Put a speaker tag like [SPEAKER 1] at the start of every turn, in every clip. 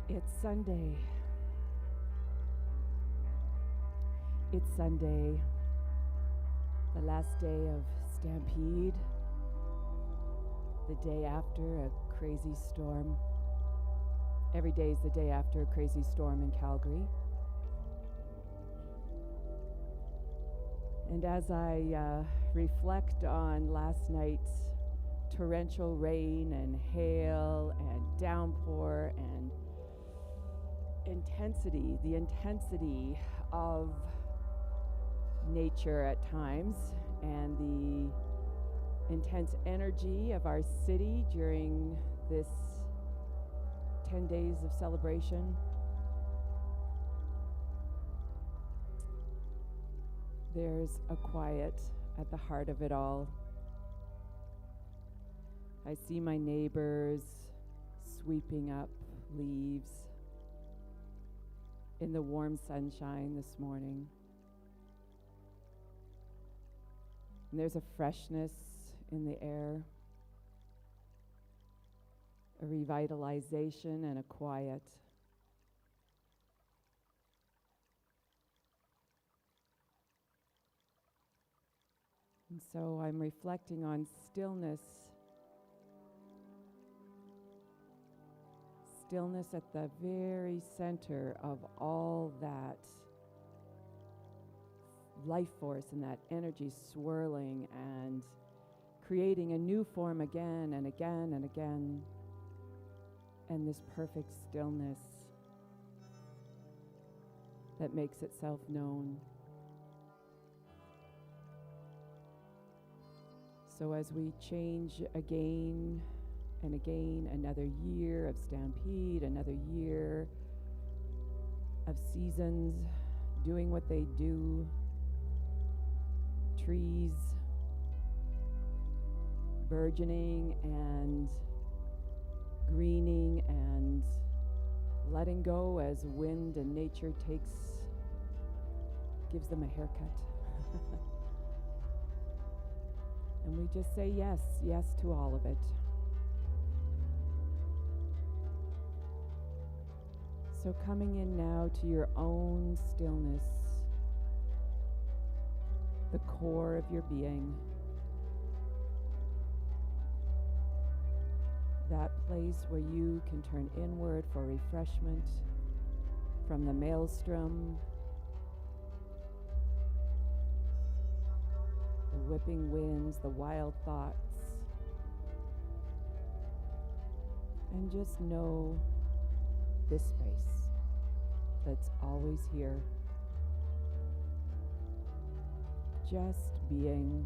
[SPEAKER 1] It's Sunday. It's Sunday, the last day of Stampede, the day after a crazy storm. Every day is the day after a crazy storm in Calgary. And as I reflect on last night's torrential rain and hail and downpour and the intensity of nature at times, and the intense energy of our city during this 10 days of celebration, there's a quiet at the heart of it all. I see my neighbors sweeping up leaves in the warm sunshine this morning. And there's a freshness in the air, a revitalization and a quiet. And so I'm reflecting on stillness. Stillness at the very center of all that life force and that energy swirling and creating a new form again and again and again. And this perfect stillness that makes itself known. So as we change again and again, another year of Stampede, another year of seasons doing what they do, trees burgeoning and greening and letting go as wind and nature gives them a haircut. And we just say yes to all of it. So coming in now to your own stillness, the core of your being, that place where you can turn inward for refreshment from the maelstrom, the whipping winds, the wild thoughts, and just know this space that's always here, just being.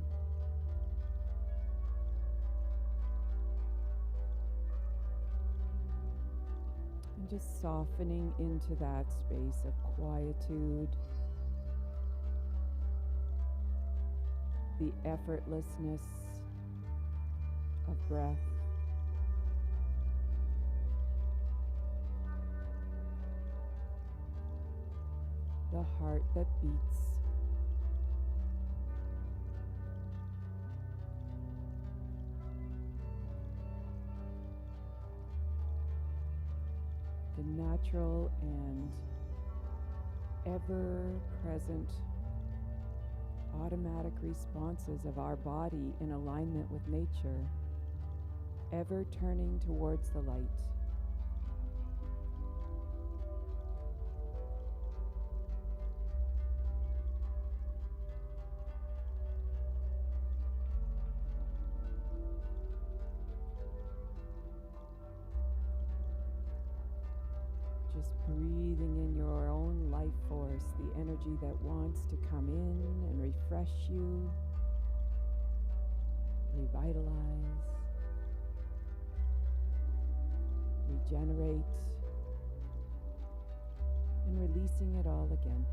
[SPEAKER 1] And just softening into that space of quietude, the effortlessness of breath, the heart that beats, the natural and ever-present automatic responses of our body in alignment with nature, ever turning towards the light. Just breathing in your own life force, the energy that wants to come in and refresh you, revitalize, regenerate, and releasing it all again.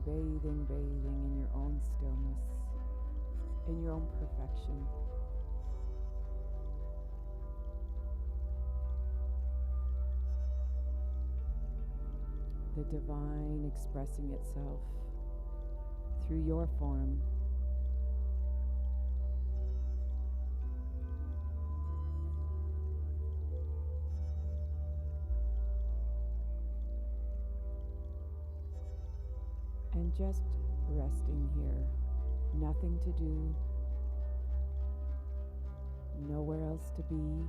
[SPEAKER 1] bathing in your own stillness, in your own perfection. The divine expressing itself through your form. And just resting here, nothing to do, nowhere else to be.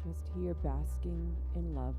[SPEAKER 1] Just here basking in love.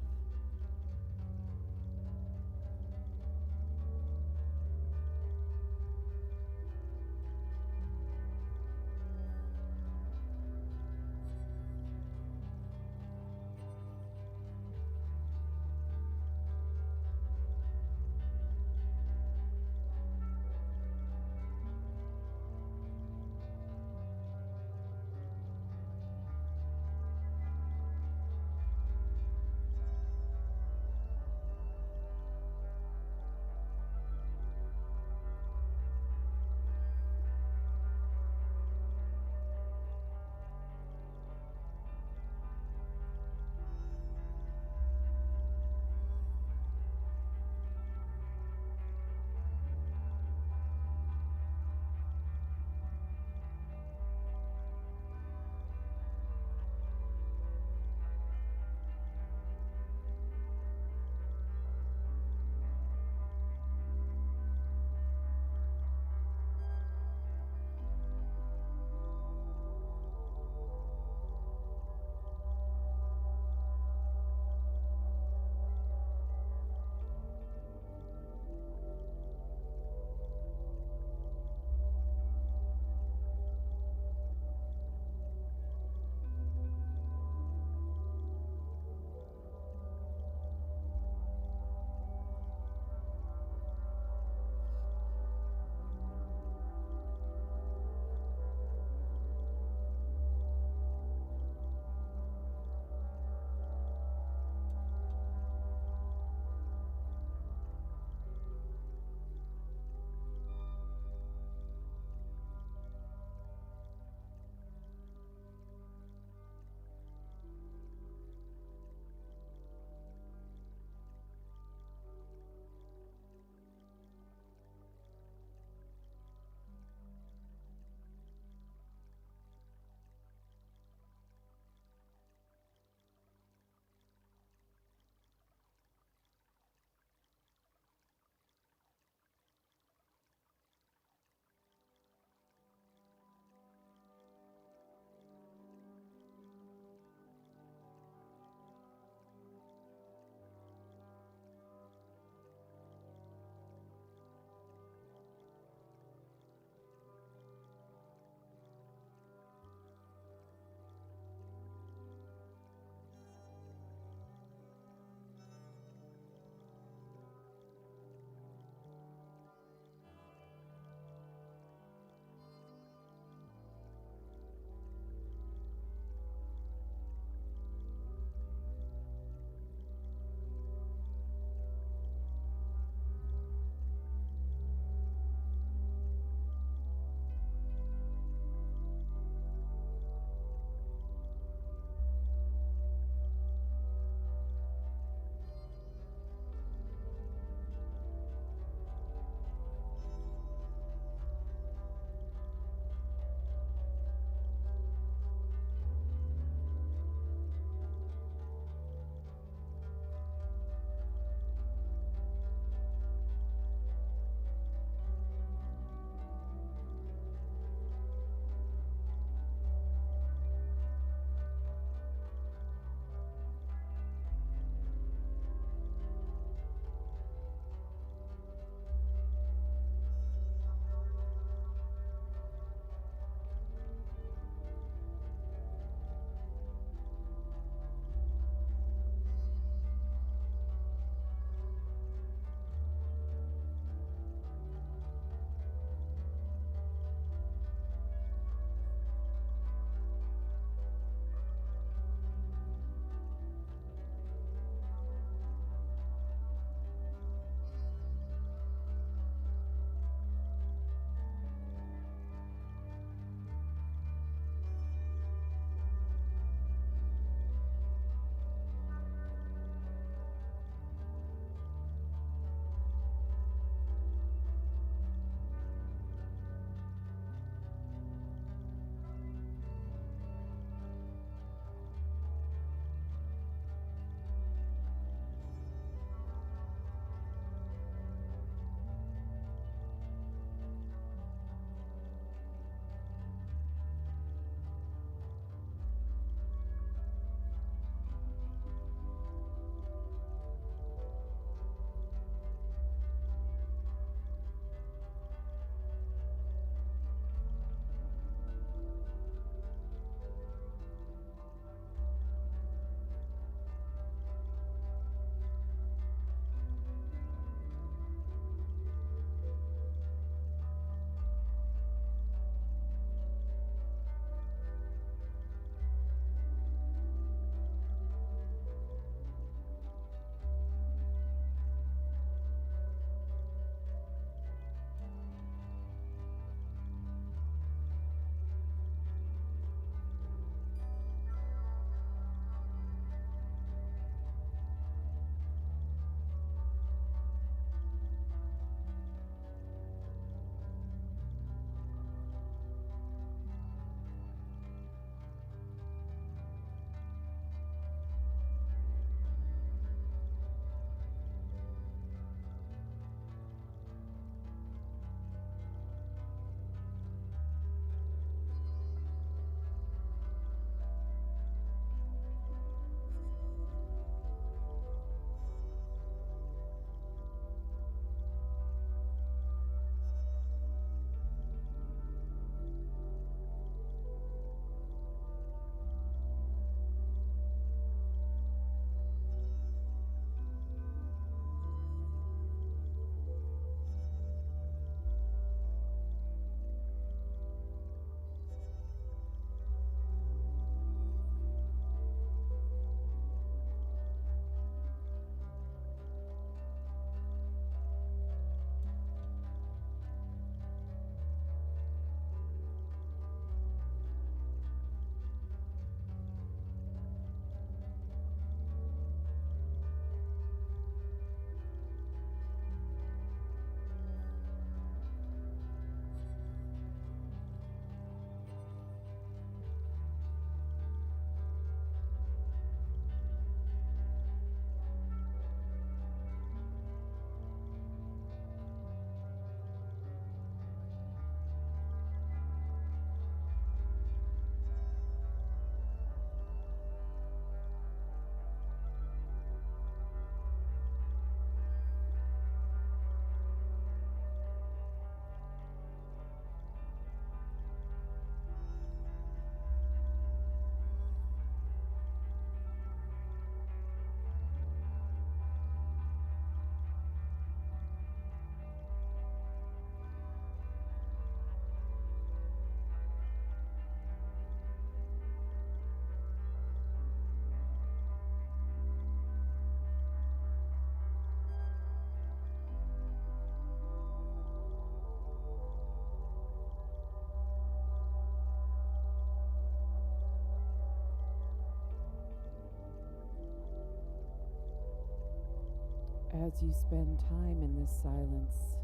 [SPEAKER 1] As you spend time in this silence,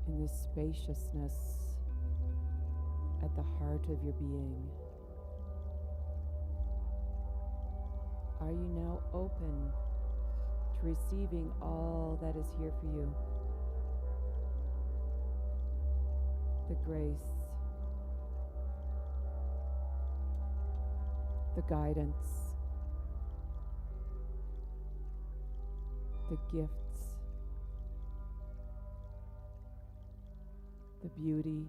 [SPEAKER 1] in this spaciousness at the heart of your being, are you now open to receiving all that is here for you? The grace, the guidance, the gifts, the beauty,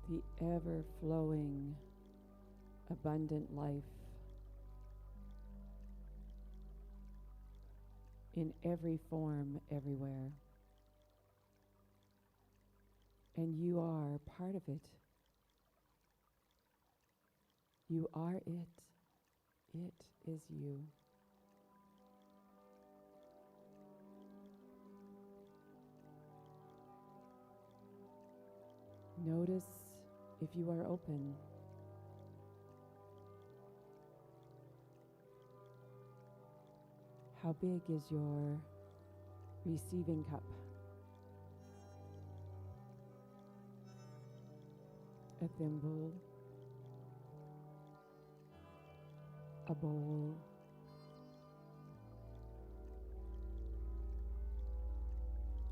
[SPEAKER 1] the ever-flowing, abundant life in every form, everywhere. And you are part of it. You are it. It is you. Notice if you are open. How big is your receiving cup? A thimble, a bowl,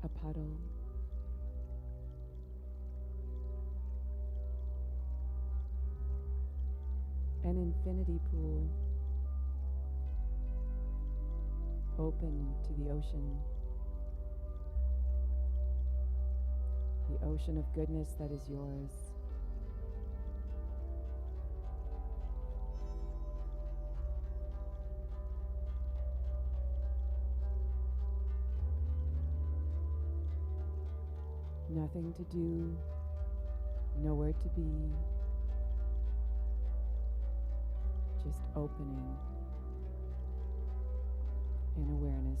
[SPEAKER 1] a puddle, an infinity pool, open to the ocean of goodness that is yours. Nothing to do, nowhere to be, just opening in awareness.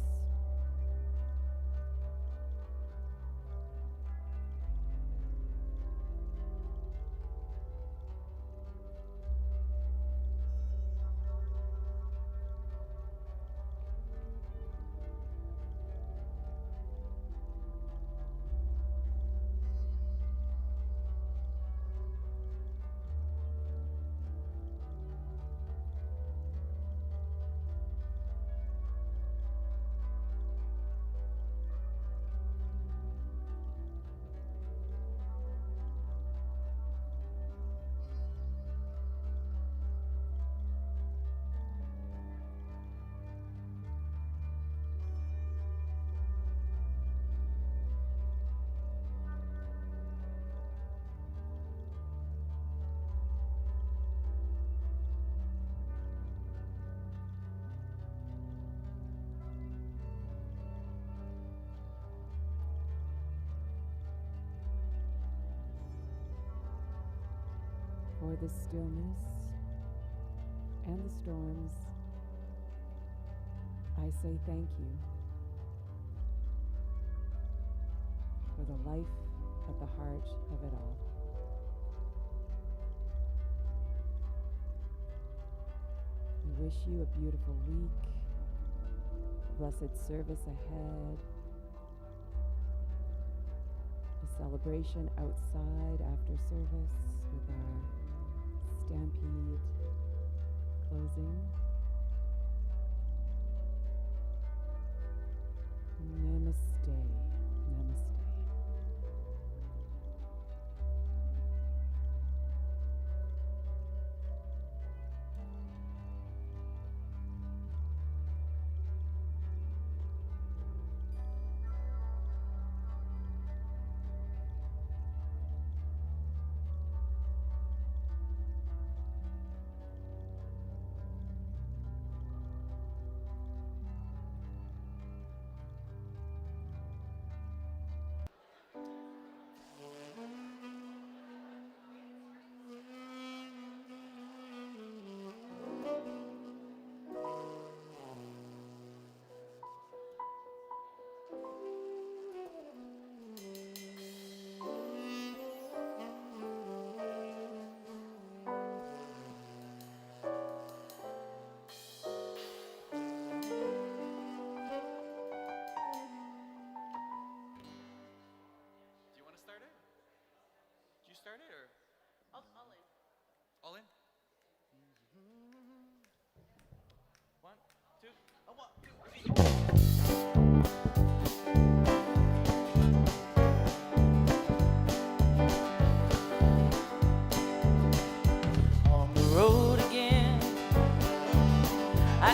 [SPEAKER 1] For the stillness and the storms, I say thank you. For the life at the heart of it all. I wish you a beautiful week, a blessed service ahead, a celebration outside after service with our Stampede closing. Namaste. Namaste.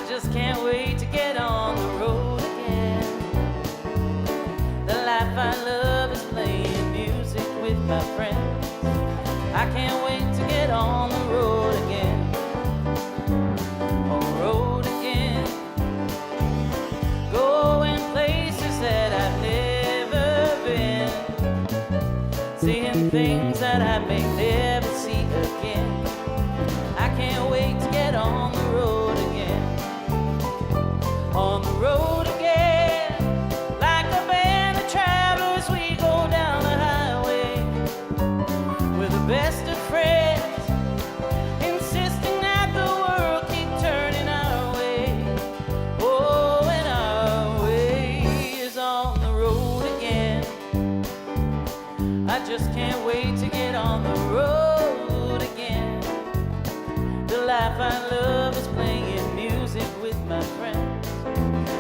[SPEAKER 2] just can't wait to get on the road again. The life I love is playing music with my friends. I can't wait to get on the road again. On the road again. Going places that I've never been. Seeing things that I may never see again. I can't wait to get on the road again. On the road again. Like a band of travelers, we go down the highway. We're the best of friends, insisting that the world keep turning our way. Oh, and our way is on the road again. I just can't wait to get on the road again. The life I love is playing music with my friends.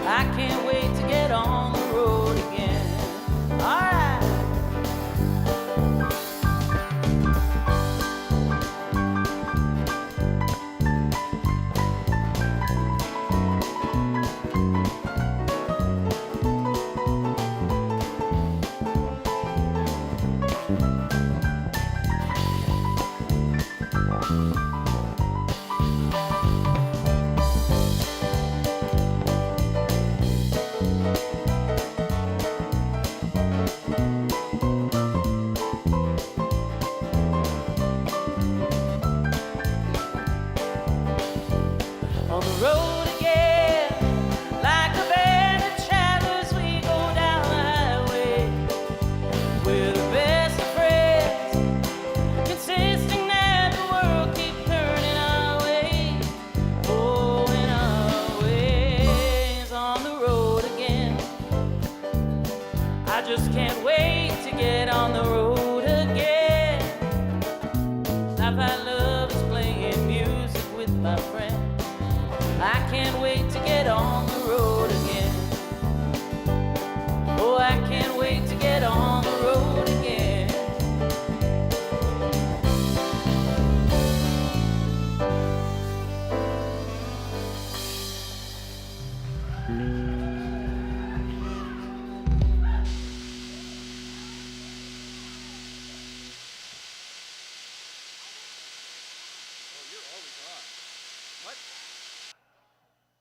[SPEAKER 2] I can't wait to get on the road again. All right. On the road again, like a band of travelers, we go down the highway. We're the best of friends, insisting that the world keep turning our way. Oh, and our ways on the road again. I just can't wait to get on the road again. Life I love is playing music with my friends. I can't wait to get on the road again. Oh, I can't wait to get on the road again.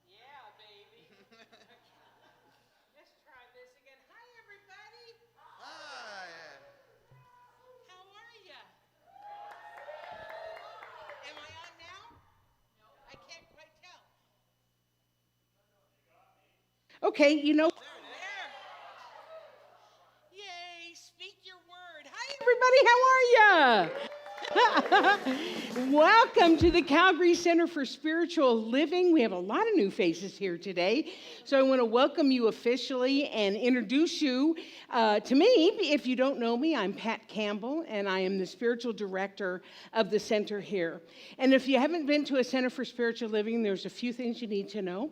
[SPEAKER 3] Yeah, baby. Let's try this again. Hi, everybody.
[SPEAKER 4] Hi.
[SPEAKER 3] How are ya? Am I on now? I can't quite tell. Okay, you know. There. Yay, speak your word. Hi, everybody. How are ya? Welcome to the Calgary Center for Spiritual Living. We have a lot of new faces here today, so I want to welcome you officially and introduce you to me. If you don't know me, I'm Pat Campbell, and I am the spiritual director of the center here. And if you haven't been to a Center for Spiritual Living, there's a few things you need to know.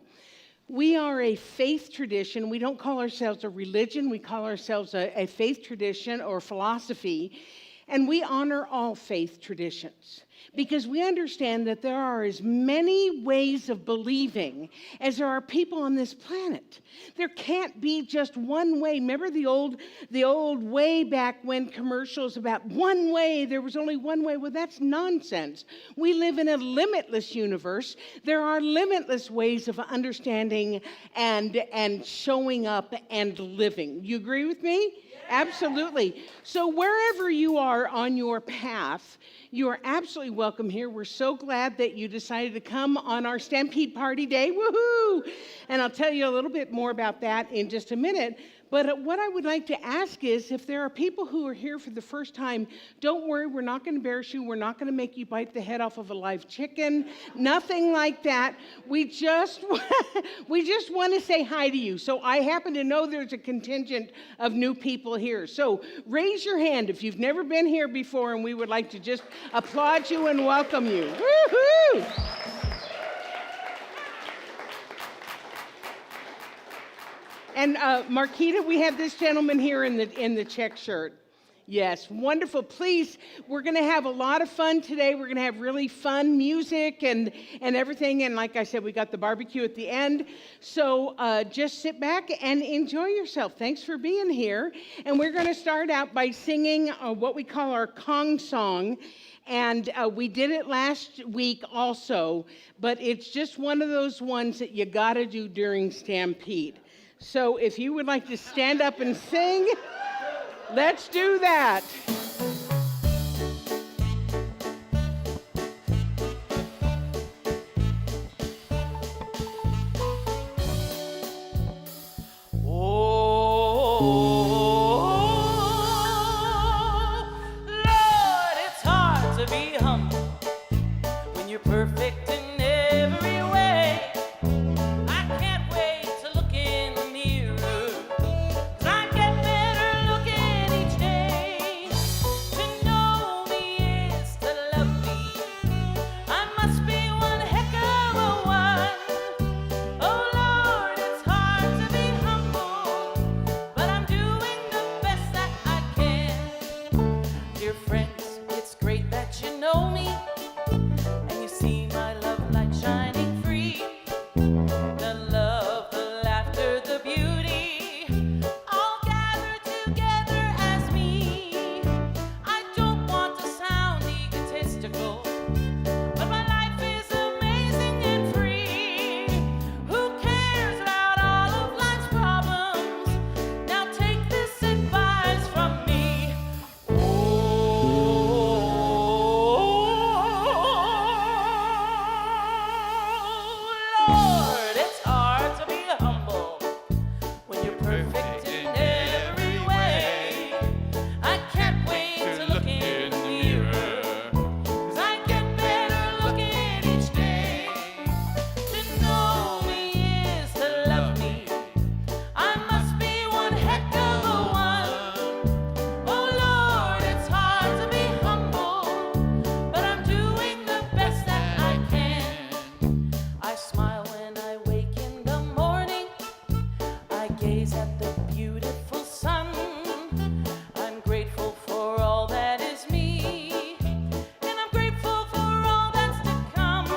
[SPEAKER 3] We are a faith tradition. We don't call ourselves a religion. We call ourselves a faith tradition or philosophy. And we honor all faith traditions because we understand that there are as many ways of believing as there are people on this planet. There can't be just one way. Remember the old way back when commercials about one way, there was only one way? Well, that's nonsense. We live in a limitless universe. There are limitless ways of understanding and showing up and living. You agree with me? Absolutely. So wherever you are on your path, you are absolutely welcome here. We're so glad that you decided to come on our Stampede Party Day. Woohoo! And I'll tell you a little bit more about that in just a minute. But what I would like to ask is, if there are people who are here for the first time, don't worry, we're not going to embarrass you. We're not going to make you bite the head off of a live chicken. Nothing like that. We just want to say hi to you. So I happen to know there's a contingent of new people here. So raise your hand if you've never been here before, and we would like to just applaud you and welcome you. Woohoo! And Marquita, we have this gentleman here in the check shirt. Yes, wonderful. Please, we're going to have a lot of fun today. We're going to have really fun music and everything. And like I said, we got the barbecue at the end. So just sit back and enjoy yourself. Thanks for being here. And we're going to start out by singing what we call our Kong song. And we did it last week also, but it's just one of those ones that you got to do during Stampede. So if you would like to stand up and sing, let's do that.
[SPEAKER 2] Perfect in every way. I can't wait to look in the mirror, 'cause I get better looking each day. To know me is to love me. I must be one heck of a one. Oh Lord, it's hard to be humble, but I'm doing the best that I can. Dear friends, it's great that you know me. See my love light shining free. The love, the laughter, the beauty, all gathered together as me. I don't want to sound egotistical, but my life is amazing and free. Who cares about all of life's problems? Now take this advice from me. Lord, it's hard to be humble when you're perfect in every way. I can't wait to look in the mirror, 'cause I get better looking each day. To know me is to love me. I must be one heck of a one. Oh Lord, it's hard to be humble, but I'm doing the best that I can. I smile when I wake in the morning. I gaze at the beautiful sun. I'm grateful for all that is me, and I'm grateful for all that's to come.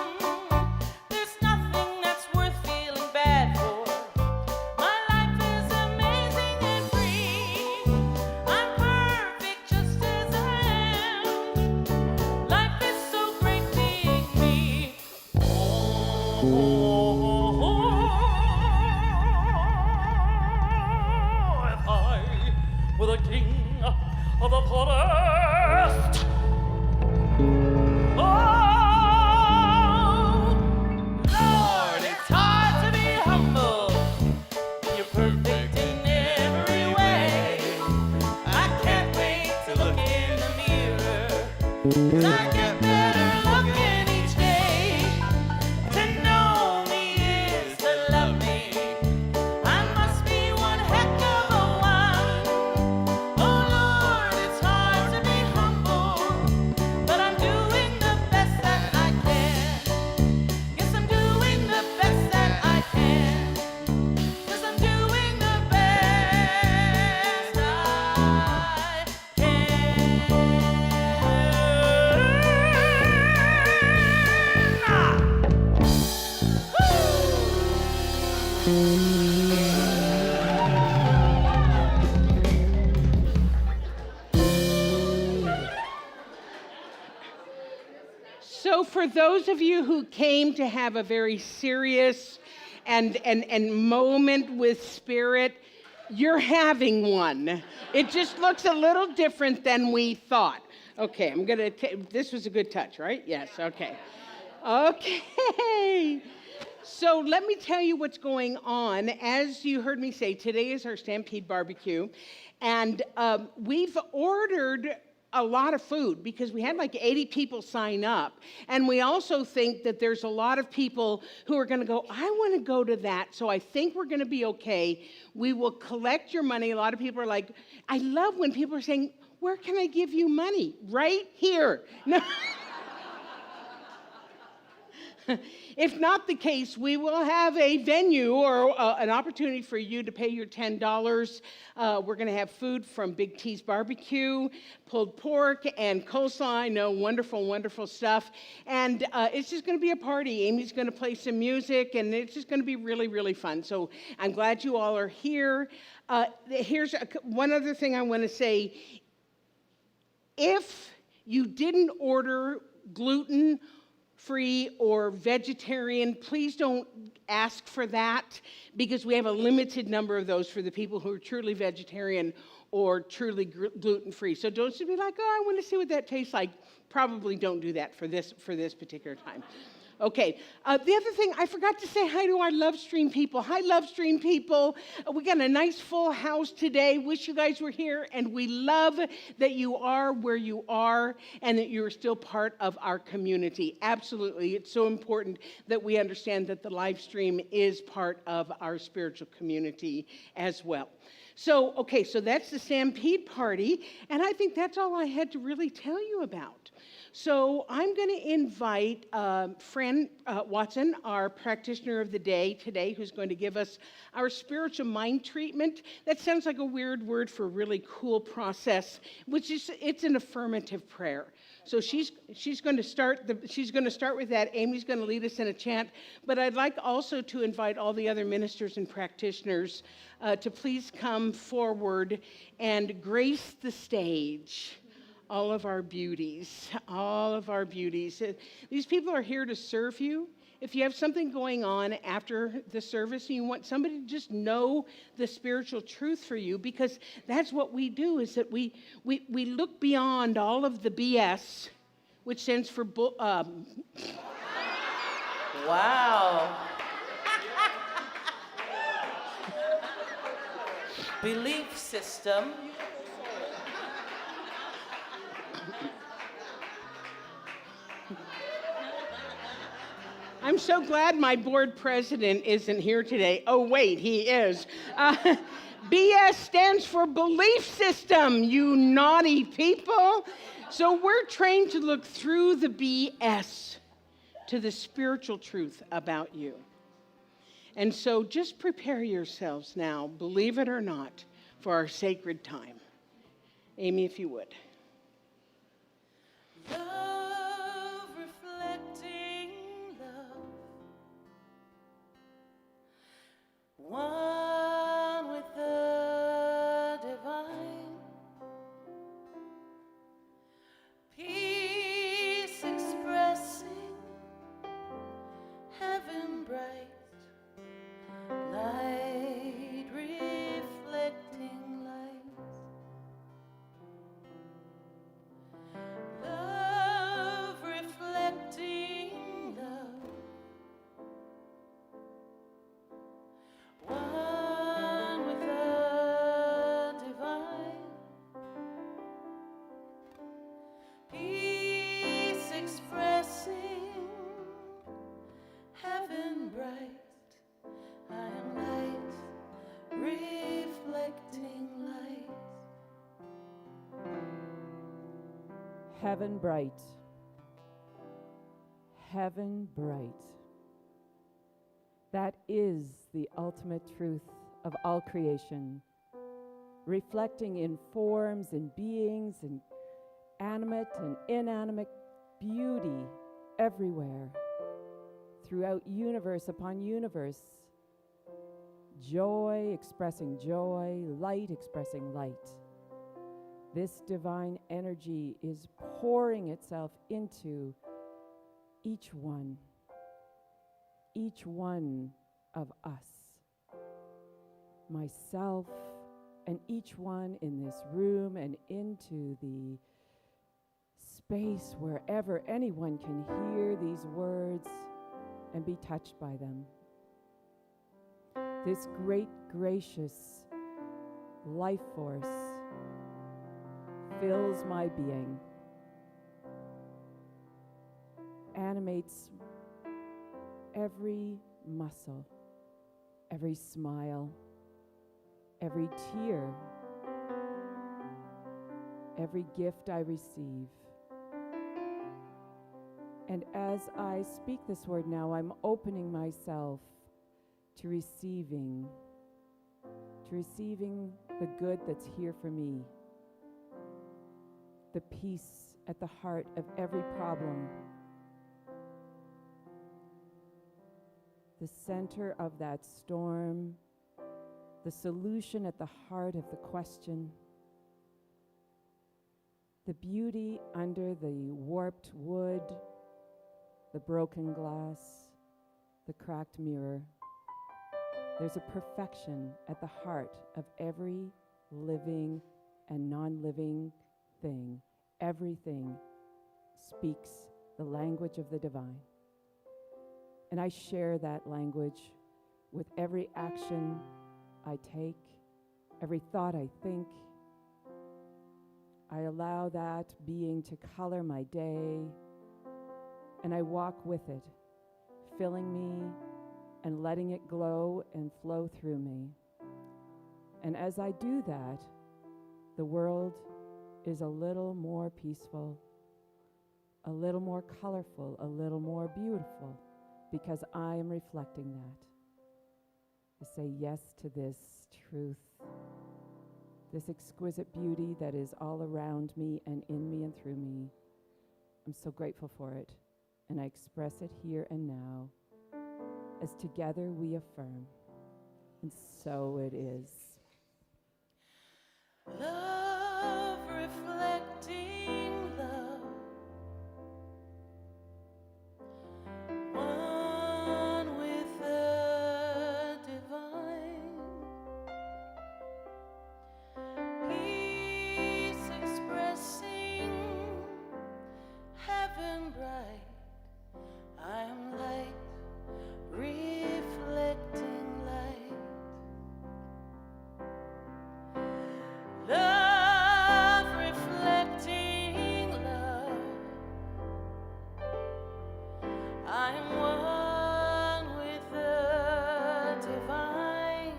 [SPEAKER 2] There's nothing that's worth feeling bad for. My life is amazing and free. I'm perfect just as I am. Life is so great being me. If I were the king of the forest, oh, Lord, it's hard to be humble. You're perfect in every way. I can't wait to look in the mirror, 'cause I get better looking each day. To know me is to love me. I must be one heck of a one. Oh Lord, it's hard to be humble, but I'm doing the best that I can. Yes, I'm doing the best that I can. Yes, I'm doing the best I
[SPEAKER 3] So for those of you who came to have a very serious and moment with Spirit, you're having one. It just looks a little different than we thought. Okay, this was a good touch, right? Yes, okay. Okay. So let me tell you what's going on. As you heard me say, today is our Stampede BBQ, and we've ordered a lot of food because we had like 80 people sign up. And we also think that there's a lot of people who are going to go, I want to go to that, so I think we're going to be okay. We will collect your money. A lot of people are like, I love when people are saying, where can I give you money? Right here. No. If not the case, we will have a venue or an opportunity for you to pay your $10. We're going to have food from Big T's BBQ, pulled pork, and coleslaw. I know, wonderful, wonderful stuff. And it's just going to be a party. Amy's going to play some music, and it's just going to be really, really fun. So I'm glad you all are here. Here's one other thing I want to say. If you didn't order gluten-free or vegetarian, please don't ask for that, because we have a limited number of those for the people who are truly vegetarian or truly gluten-free. So don't just be like, oh, I want to see what that tastes like. Probably don't do that for this particular time. Okay, the other thing, I forgot to say hi to our Love Stream people. Hi, Love Stream people. We got a nice full house today. Wish you guys were here, and we love that you are where you are and that you're still part of our community. Absolutely, it's so important that we understand that the live stream is part of our spiritual community as well. So, okay, so that's the Stampede party, and I think that's all I had to really tell you about. So I'm going to invite Fran Watson, our practitioner of the day today, who's going to give us our spiritual mind treatment. That sounds like a weird word for a really cool process, which is it's an affirmative prayer. So she's going to start with that. Amy's going to lead us in a chant, but I'd like also to invite all the other ministers and practitioners to please come forward and grace the stage. All of our beauties, all of our beauties. These people are here to serve you. If you have something going on after the service and you want somebody to just know the spiritual truth for you, because that's what we do, is that we look beyond all of the BS, which stands for
[SPEAKER 2] Wow. Belief system.
[SPEAKER 3] I'm so glad my board president isn't here today. Oh, wait, he is. BS stands for belief system, you naughty people. So we're trained to look through the BS to the spiritual truth about you. And so just prepare yourselves now, believe it or not, for our sacred time. Amy, if you would.
[SPEAKER 2] Love reflecting love, one with the divine, peace expressing, heaven bright, light reflecting light. Love reflecting love, one with the divine, peace expressing, heaven bright. I am light, reflecting light.
[SPEAKER 1] Heaven bright. Heaven bright. That is the ultimate truth of all creation, reflecting in forms and beings and animate and inanimate beauty everywhere, throughout universe upon universe. Joy expressing joy, light expressing light. This divine energy is pouring itself into each one of us, myself, and each one in this room, and into the space wherever anyone can hear these words and be touched by them. This great, gracious life force fills my being, animates every muscle, every smile, every tear, every gift I receive, And as I speak this word now, I'm opening myself to receiving the good that's here for me, the peace at the heart of every problem, the center of that storm, the solution at the heart of the question, the beauty under the warped wood, the broken glass, the cracked mirror. There's a perfection at the heart of every living and non-living thing. Everything speaks the language of the divine. And I share that language with every action I take, every thought I think. I allow that being to color my day, and I walk with it, filling me and letting it glow and flow through me. And as I do that, the world is a little more peaceful, a little more colorful, a little more beautiful, because I am reflecting that. I say yes to this truth, this exquisite beauty that is all around me and in me and through me. I'm so grateful for it, and I express it here and now, as together we affirm, and so it is.
[SPEAKER 2] Love reflecting love, one with the divine, peace expressing heaven bright. I am light, reflecting light. Love reflecting love. I am one with the divine.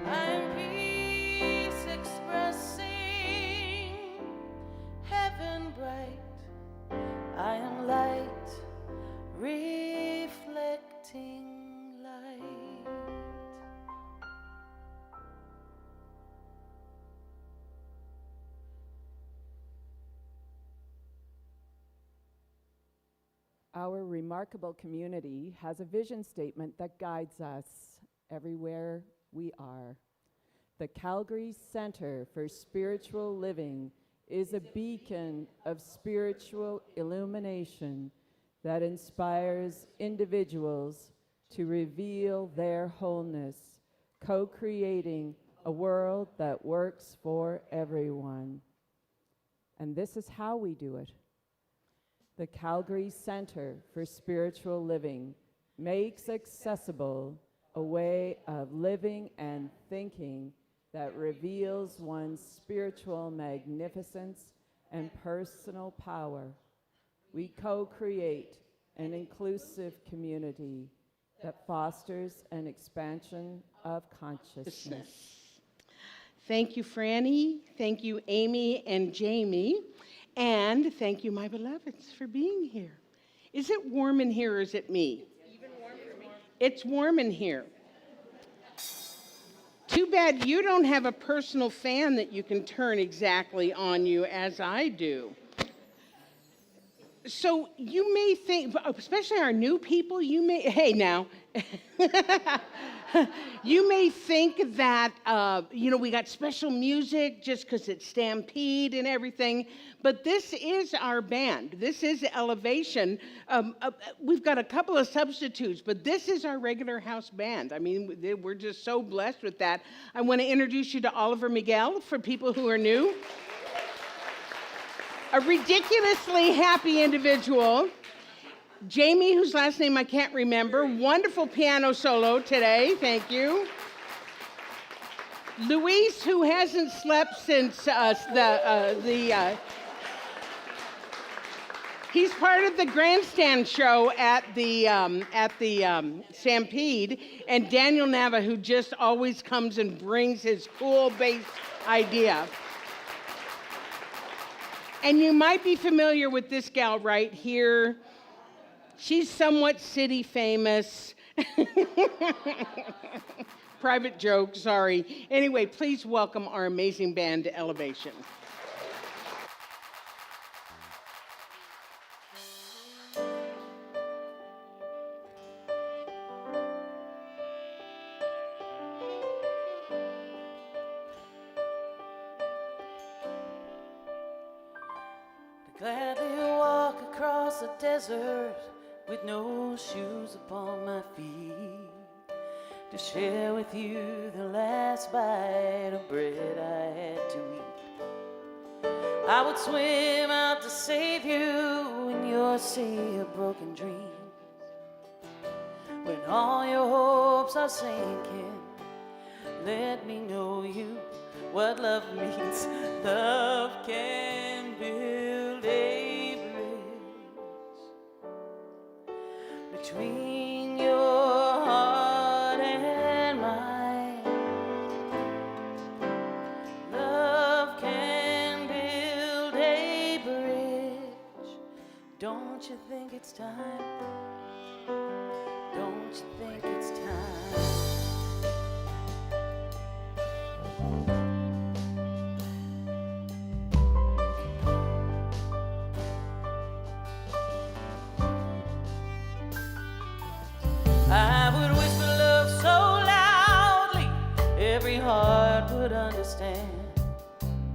[SPEAKER 2] I am peace expressing heaven bright. I am light, reflecting light.
[SPEAKER 1] Our remarkable community has a vision statement that guides us everywhere we are. The Calgary Center for Spiritual Living is a beacon of spiritual illumination that inspires individuals to reveal their wholeness, co-creating a world that works for everyone. And this is how we do it. The Calgary Center for Spiritual Living makes accessible a way of living and thinking that reveals one's spiritual magnificence and personal power. We co-create an inclusive community that fosters an expansion of consciousness.
[SPEAKER 3] Thank you, Franny. Thank you, Amy and Jamie. And thank you, my beloveds, for being here. Is it warm in here or is it me? It's even warm for me. It's warm in here. Too bad you don't have a personal fan that you can turn exactly on you as I do. So you may think, especially our new people, hey now, you may think that, we got special music just because it's Stampede and everything, but this is our band. This is Elevation. We've got a couple of substitutes, but this is our regular house band. I mean, we're just so blessed with that. I want to introduce you to Oliver Miguel for people who are new. A ridiculously happy individual. Jamie, whose last name I can't remember, wonderful piano solo today, thank you. Luis, who hasn't slept since he's part of the grandstand show at the Stampede, and Daniel Nava, who just always comes and brings his cool bass idea. And you might be familiar with this gal right here. She's somewhat city famous. Private joke, sorry. Anyway, please welcome our amazing band to Elevation.
[SPEAKER 2] Gladly walk across the desert with no shoes upon my feet, to share with you the last bite of bread I had to eat. I would swim out to save you in your sea of broken dreams. When all your hopes are sinking, let me know you what love means. Love can build a bridge between your heart and mine. Love can build a bridge. Don't you think it's time? Don't you think it's time? I would whisper love so loudly every heart would understand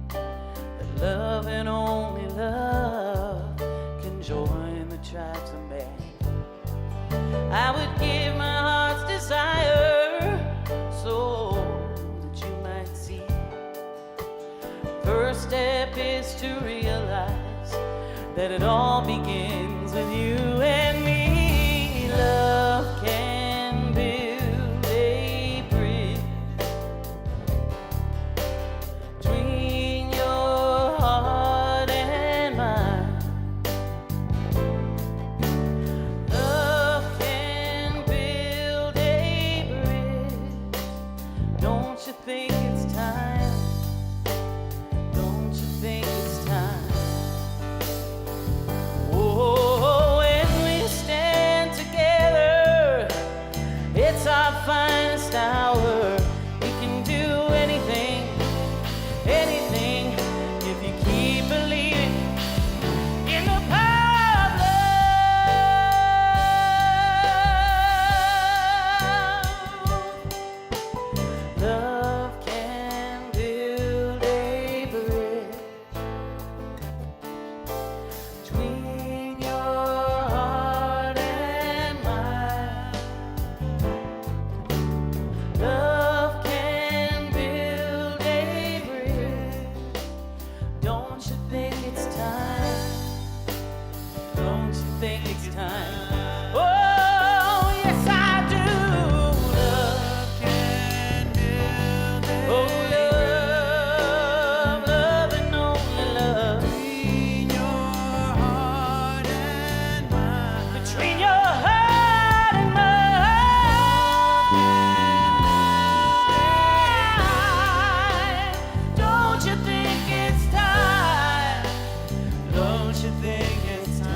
[SPEAKER 2] that love and only love can join the tribes of man. I would give my heart's desire so that you might see. First step is to realize that it all begins with you and me. Love can build a bridge between your heart and mine. Love can build a bridge. Don't you think it's time? Don't you think it's time? Oh, when we stand together, it's our finest hour. We can do anything, anything, if you keep believing in the power of love. Love can build a bridge between your heart and mine. Love can build a bridge. Don't you think it's time? Don't you think it's time? Oh, yes I do. Love can build a oh, love, love and only love. Between your heart and mine. Between your heart and mine. Don't you think it's time? Don't you think it's time?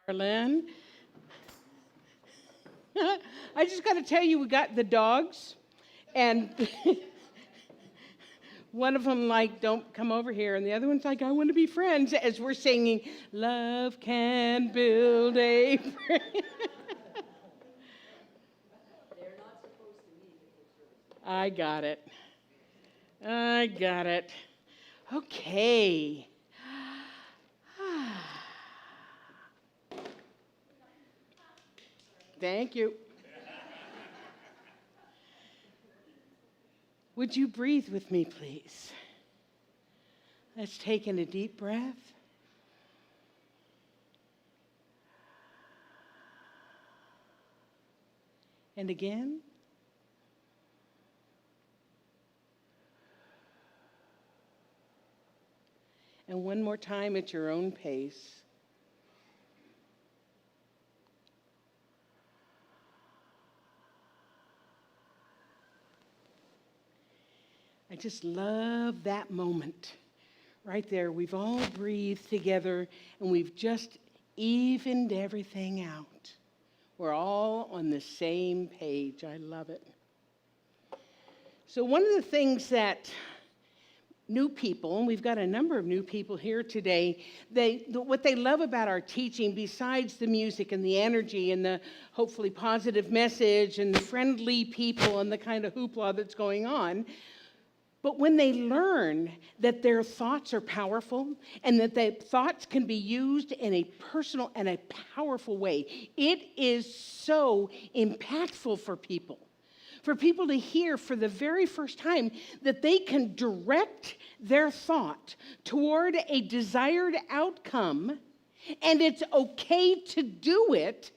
[SPEAKER 3] Arlen. I just got to tell you, we got the dogs, and one of them like, don't come over here, and the other one's like, I want to be friends, as we're singing, love can build a bridge. I got it. I got it. Okay. Thank you. Would you breathe with me, please? Let's take in a deep breath. And again. And one more time at your own pace. I just love that moment right there. We've all breathed together and we've just evened everything out. We're all on the same page. I love it. So one of the things that new people, and we've got a number of new people here today, what they love about our teaching, besides the music and the energy and the hopefully positive message and the friendly people and the kind of hoopla that's going on, but when they learn that their thoughts are powerful and that their thoughts can be used in a personal and a powerful way, it is so impactful for people. For people to hear for the very first time that they can direct their thought toward a desired outcome and it's okay to do it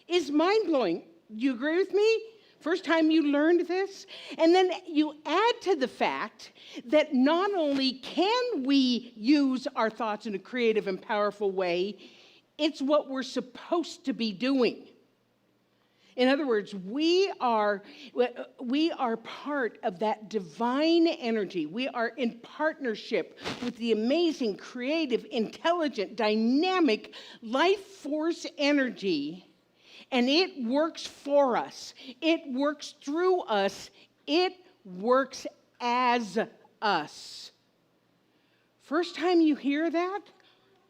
[SPEAKER 3] is mind-blowing. Do you agree with me? First time you learned this? And then you add to the fact that not only can we use our thoughts in a creative and powerful way, it's what we're supposed to be doing. In other words, we are part of that divine energy. We are in partnership with the amazing, creative, intelligent, dynamic life force energy. And it works for us. It works through us. It works as us. First time you hear that?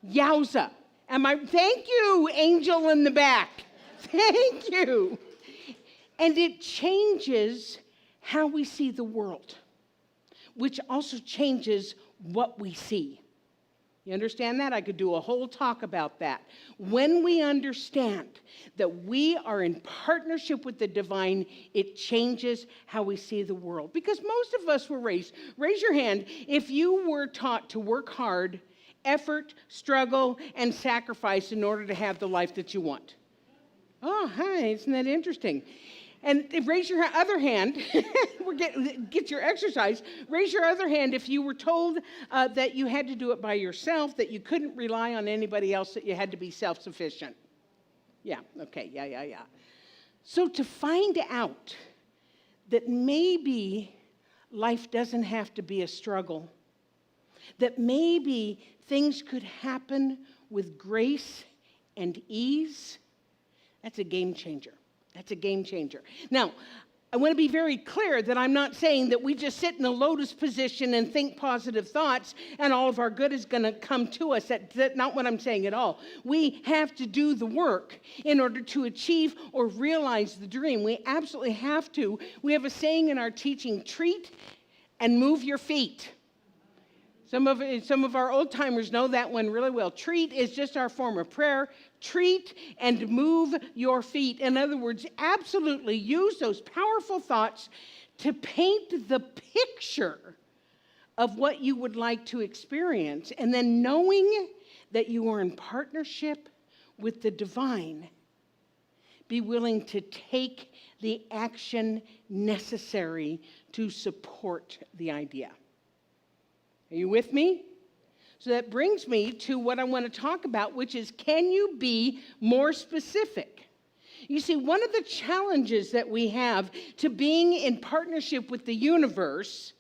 [SPEAKER 3] Yowza. Thank you, angel in the back. Thank you. And it changes how we see the world, which also changes what we see. You understand that? I could do a whole talk about that. When we understand that we are in partnership with the divine, it changes how we see the world. Because most of us were raised, raise your hand if you were taught to work hard, effort, struggle, and sacrifice in order to have the life that you want. Oh, hi, isn't that interesting? And raise your other hand, get your exercise, raise your other hand if you were told that you had to do it by yourself, that you couldn't rely on anybody else, that you had to be self-sufficient. Yeah, okay, yeah. So to find out that maybe life doesn't have to be a struggle, that maybe things could happen with grace and ease, that's a game changer. That's a game changer. Now, I want to be very clear that I'm not saying that we just sit in a lotus position and think positive thoughts and all of our good is going to come to us. That's not what I'm saying at all. We have to do the work in order to achieve or realize the dream. We absolutely have to. We have a saying in our teaching, treat and move your feet. Some of our old timers know that one really well. Treat is just our form of prayer. Treat and move your feet. In other words, absolutely use those powerful thoughts to paint the picture of what you would like to experience. And then knowing that you are in partnership with the divine, be willing to take the action necessary to support the idea. Are you with me? So that brings me to what I want to talk about, which is, can you be more specific? You see, one of the challenges that we have to being in partnership with the universe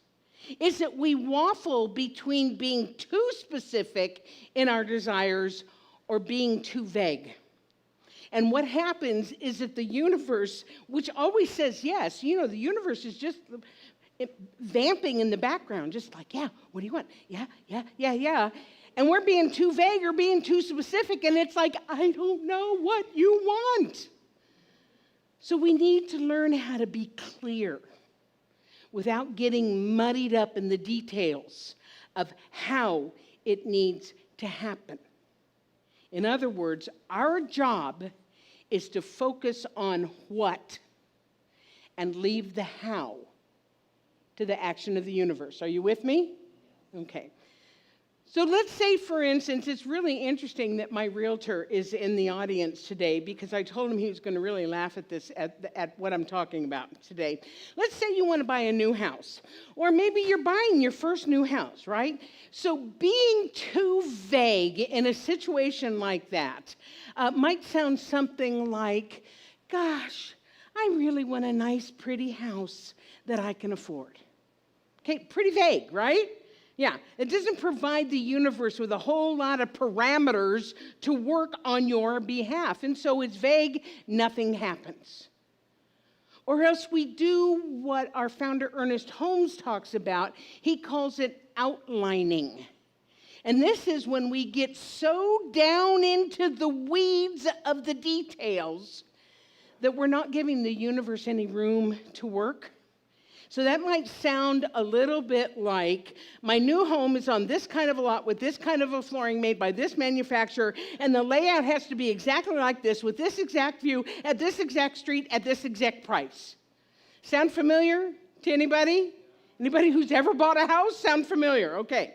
[SPEAKER 3] is that we waffle between being too specific in our desires or being too vague. And what happens is that the universe, which always says yes, the universe is just vamping in the background, just like, yeah, what do you want? Yeah. And we're being too vague or being too specific, and it's like, I don't know what you want. So we need to learn how to be clear without getting muddied up in the details of how it needs to happen. In other words, our job is to focus on what and leave the how to the action of the universe. Are you with me? Okay. So let's say, for instance, it's really interesting that my realtor is in the audience today because I told him he was going to really laugh at this, at what I'm talking about today. Let's say you want to buy a new house, or maybe you're buying your first new house, right? So being too vague in a situation like that might sound something like, gosh, I really want a nice, pretty house that I can afford. Okay, pretty vague, right? Yeah, it doesn't provide the universe with a whole lot of parameters to work on your behalf. And so it's vague, nothing happens. Or else we do what our founder Ernest Holmes talks about. He calls it outlining. And this is when we get so down into the weeds of the details that we're not giving the universe any room to work. So that might sound a little bit like, my new home is on this kind of a lot with this kind of a flooring made by this manufacturer, and the layout has to be exactly like this with this exact view at this exact street at this exact price. Sound familiar to anybody? Anybody who's ever bought a house? Sound familiar? Okay.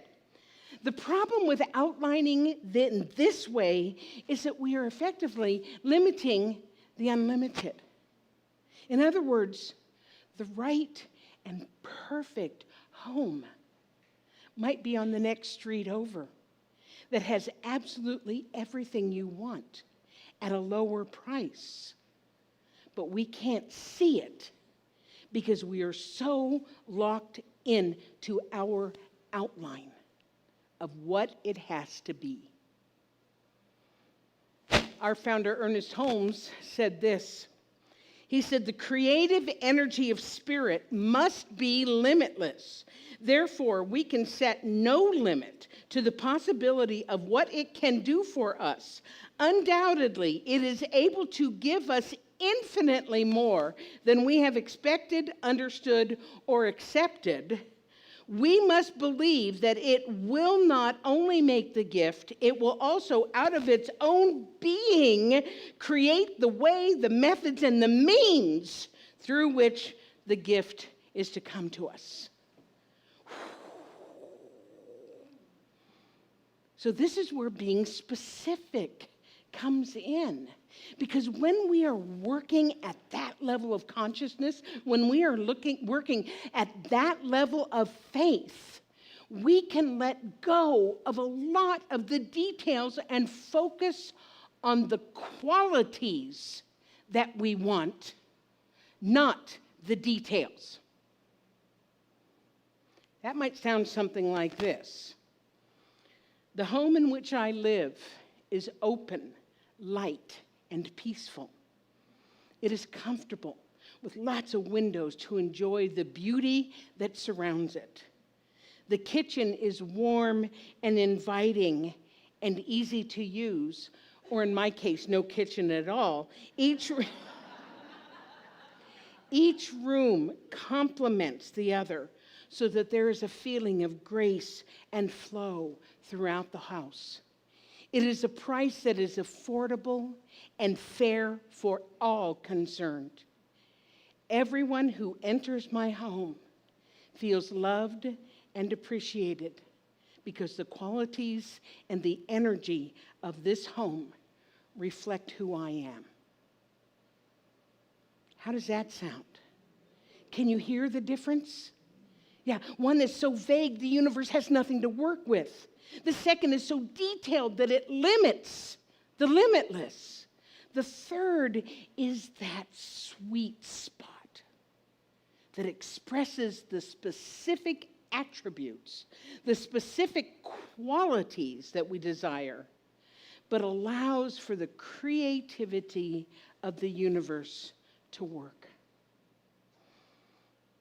[SPEAKER 3] The problem with outlining in this way is that we are effectively limiting the unlimited. In other words, the right and perfect home might be on the next street over that has absolutely everything you want at a lower price. But we can't see it because we are so locked into our outline of what it has to be. Our founder, Ernest Holmes, said this. He said, the creative energy of spirit must be limitless. Therefore, we can set no limit to the possibility of what it can do for us. Undoubtedly, it is able to give us infinitely more than we have expected, understood, or accepted. We must believe that it will not only make the gift, it will also, out of its own being, create the way, the methods, and the means through which the gift is to come to us. So this is where being specific comes in. Because when we are working at that level of consciousness, when we are working at that level of faith, we can let go of a lot of the details and focus on the qualities that we want, not the details. That might sound something like this. The home in which I live is open, light, and peaceful. It is comfortable with lots of windows to enjoy the beauty that surrounds it. The kitchen is warm and inviting and easy to use, or in my case, no kitchen at all. Each room complements the other so that there is a feeling of grace and flow throughout the house. It is a price that is affordable and fair for all concerned. Everyone who enters my home feels loved and appreciated because the qualities and the energy of this home reflect who I am. How does that sound? Can you hear the difference? Yeah, one is so vague the universe has nothing to work with. The second is so detailed that it limits the limitless. The third is that sweet spot that expresses the specific attributes, the specific qualities that we desire, but allows for the creativity of the universe to work.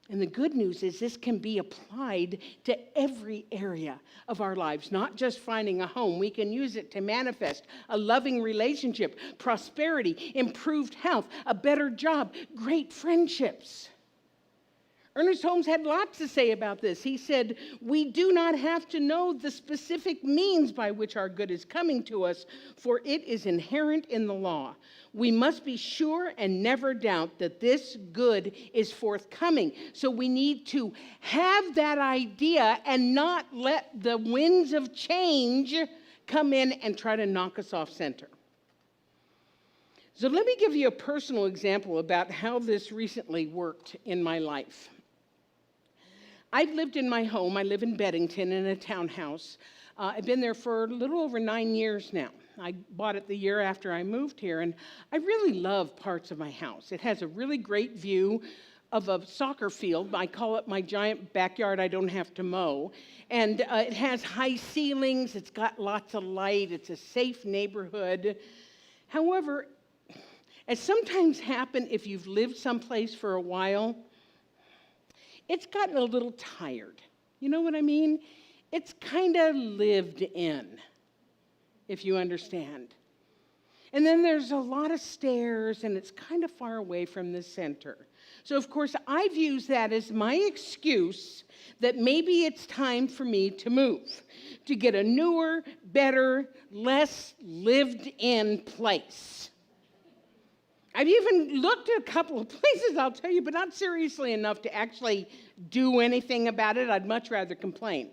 [SPEAKER 3] And the good news is this can be applied to every area of our lives, not just finding a home. We can use it to manifest a loving relationship, prosperity, improved health, a better job, great friendships. Ernest Holmes had lots to say about this. He said, "We do not have to know the specific means by which our good is coming to us, for it is inherent in the law. We must be sure and never doubt that this good is forthcoming." So we need to have that idea and not let the winds of change come in and try to knock us off center. So let me give you a personal example about how this recently worked in my life. I've lived in my home. I live in Beddington in a townhouse. I've been there for a little over 9 years now. I bought it the year after I moved here, and I really love parts of my house. It has a really great view of a soccer field. I call it my giant backyard I don't have to mow. And it has high ceilings. It's got lots of light. It's a safe neighborhood. However, as sometimes happen if you've lived someplace for a while, it's gotten a little tired. You know what I mean? It's kind of lived in, if you understand. And then there's a lot of stairs, and it's kind of far away from the center. So, of course, I've used that as my excuse that maybe it's time for me to move, to get a newer, better, less lived-in place. I've even looked at a couple of places, I'll tell you, but not seriously enough to actually do anything about it. I'd much rather complain.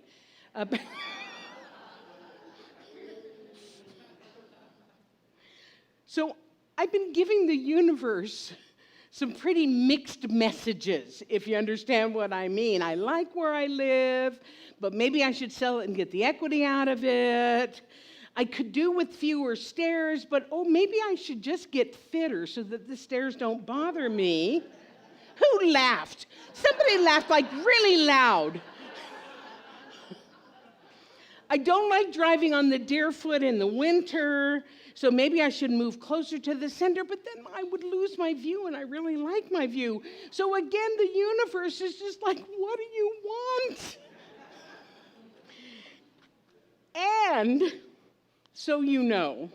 [SPEAKER 3] So I've been giving the universe some pretty mixed messages, if you understand what I mean. I like where I live, but maybe I should sell it and get the equity out of it. I could do with fewer stairs, but maybe I should just get fitter so that the stairs don't bother me. Who laughed? Somebody laughed like really loud. I don't like driving on the Deerfoot in the winter, so maybe I should move closer to the center, but then I would lose my view, and I really like my view. So again, the universe is just like, what do you want? And so you know,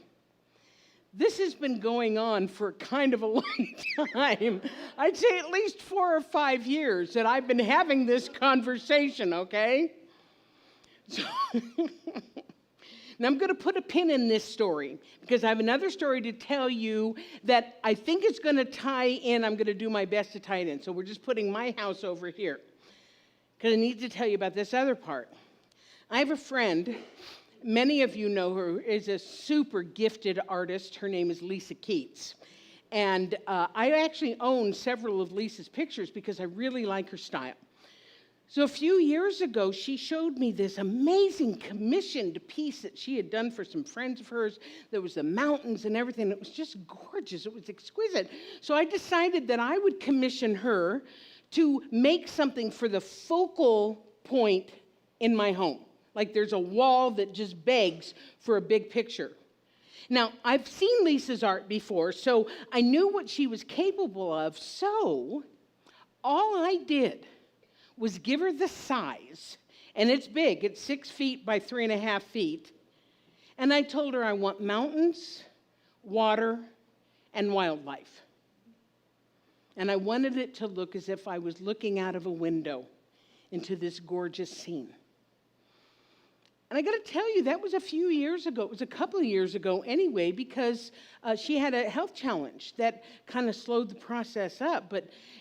[SPEAKER 3] this has been going on for kind of a long time. I'd say at least 4 or 5 years that I've been having this conversation, okay? So now I'm going to put a pin in this story because I have another story to tell you that I think is going to tie in. I'm going to do my best to tie it in. So we're just putting my house over here because I need to tell you about this other part. I have a friend. Many of you know her, is a super gifted artist. Her name is Lisa Keats. And I actually own several of Lisa's pictures because I really like her style. So a few years ago, she showed me this amazing commissioned piece that she had done for some friends of hers. There was the mountains and everything. It was just gorgeous. It was exquisite. So I decided that I would commission her to make something for the focal point in my home. Like there's a wall that just begs for a big picture. Now, I've seen Lisa's art before, so I knew what she was capable of. So all I did was give her the size, and it's big. It's 6 feet by 3.5 feet. And I told her I want mountains, water, and wildlife. And I wanted it to look as if I was looking out of a window into this gorgeous scene. And I got to tell you, that was a few years ago. It was a couple of years ago anyway, because she had a health challenge that kind of slowed the process up.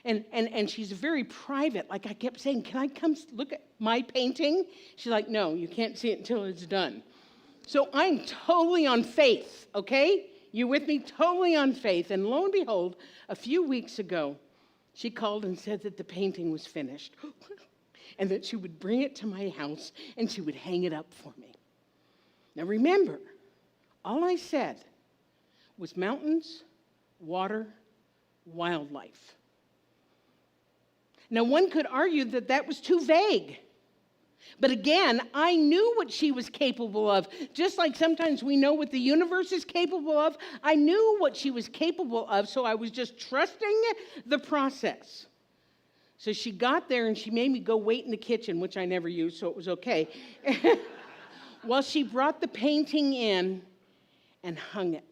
[SPEAKER 3] And she's very private. Like I kept saying, can I come look at my painting? She's like, no, you can't see it until it's done. So I'm totally on faith, okay? You with me? Totally on faith. And lo and behold, a few weeks ago, she called and said that the painting was finished. And that she would bring it to my house and she would hang it up for me. Now remember, all I said was mountains, water, wildlife. Now one could argue that that was too vague. But again, I knew what she was capable of. Just like sometimes we know what the universe is capable of, I knew what she was capable of, so I was just trusting the process. So she got there and she made me go wait in the kitchen, which I never used, so it was okay. While she brought the painting in and hung it.